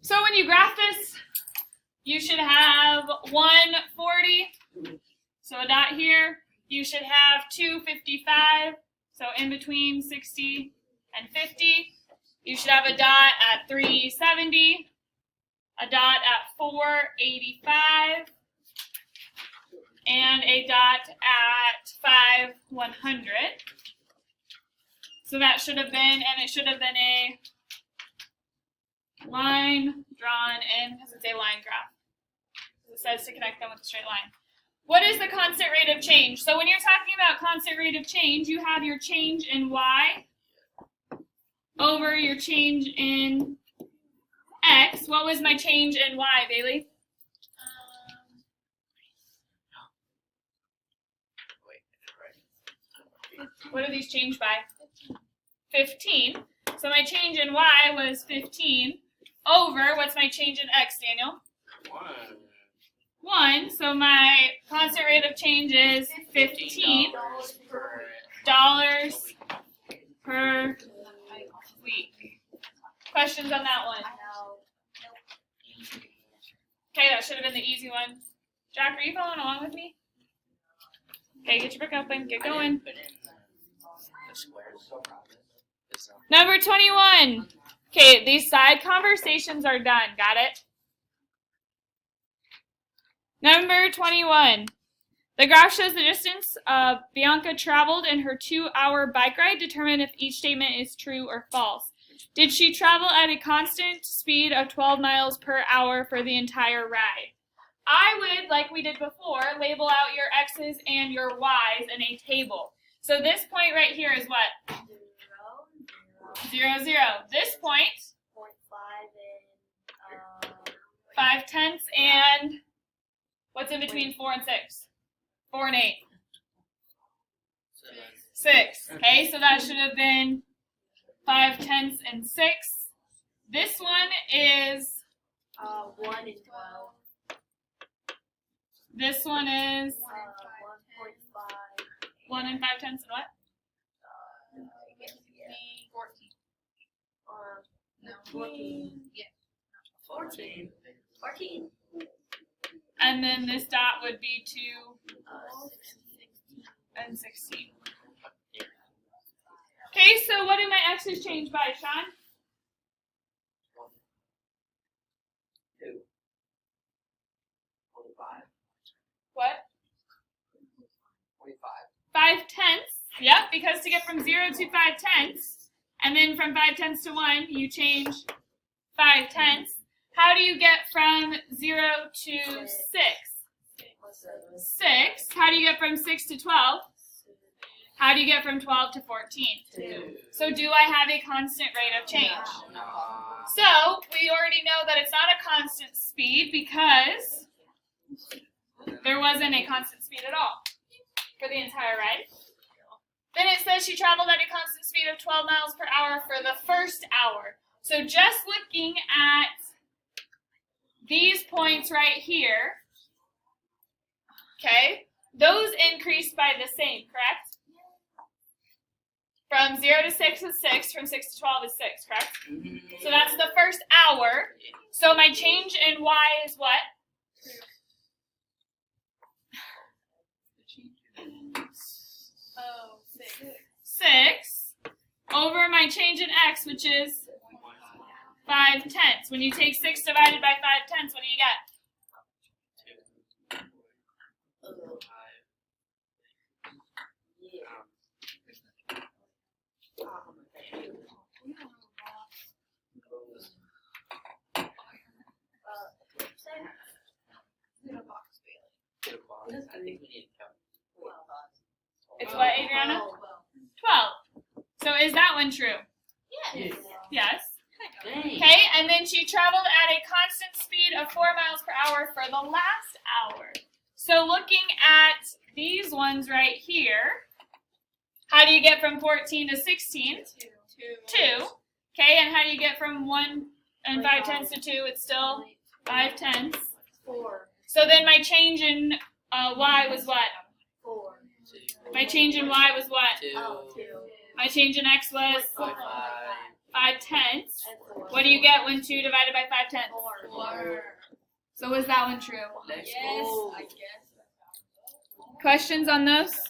So when you graph this, you should have 140. So a dot here. You should have 255. So in between 60 and 50. You should have a dot at 370. A dot at 485. And a dot at 5/100. So that should have been, and it should have been a line drawn in, because it's a line graph. It says to connect them with a straight line. What is the constant rate of change? So when you're talking about constant rate of change, you have your change in y over your change in x. What was my change in y, Bailey? What do these change by? 15. So my change in y was 15 over, what's my change in x, Daniel? 1. So my constant rate of change is $15 per week. Questions on that one? Okay, that should have been the easy one. Jack, are you following along with me? Okay, get your book open, get going. Number 21. Okay, these side conversations are done. Got it? Number 21. The graph shows the distance Bianca traveled in her 2-hour bike ride. Determine if each statement is true or false. Did she travel at a constant speed of 12 miles per hour for the entire ride? I would, like we did before, label out your X's and your Y's in a table. So this point right here is what? 0, 0. This point, 5/10, and what's in between 4 and 6? 4 and 8. 6. Okay, so that should have been 5/10 and 6. This one is 1 and 12. This one is 1.5. 1 and 5/10 and what? 14. Yeah. 14. And then this dot would be 2 and 16. Okay, so what did my x's change by, Sean? 2. 25. What? 25. 5/10. Yep, because to get from 0 to 5/10, and then from 5/10 to 1, you change 5/10. How do you get from 0 to 6? 6. How do you get from 6 to 12? How do you get from 12 to 14? 2. So do I have a constant rate of change? No. So we already know that it's not a constant speed because there wasn't a constant speed at all for the entire ride. Then it says she traveled at a constant speed of 12 miles per hour for the first hour. So just looking at these points right here, okay, those increased by the same, correct? From 0 to 6 is 6, from 6 to 12 is 6, correct? So that's the first hour. So my change in y is what? Oh, 6. 6 over my change in x, which is 5/10. When you take 6 divided by 5/10, what do you get? I think we need to count. It's what, Adriana? 12. So is that one true? Yes. Yes. Okay, and then she traveled at a constant speed of 4 miles per hour for the last hour. So looking at these ones right here, how do you get from 14 to 16? 2. Okay, and how do you get from 1 and 5/10 to 2? It's still 5/10. 4. So then my change in y was what? 4. My change in y was what? 2. Oh, 2. My change in x was 5. 5/10. And 4. What do you get when 2 divided by 5/10? 4. So was that one true? Let's Yes, go. I guess. Questions on those?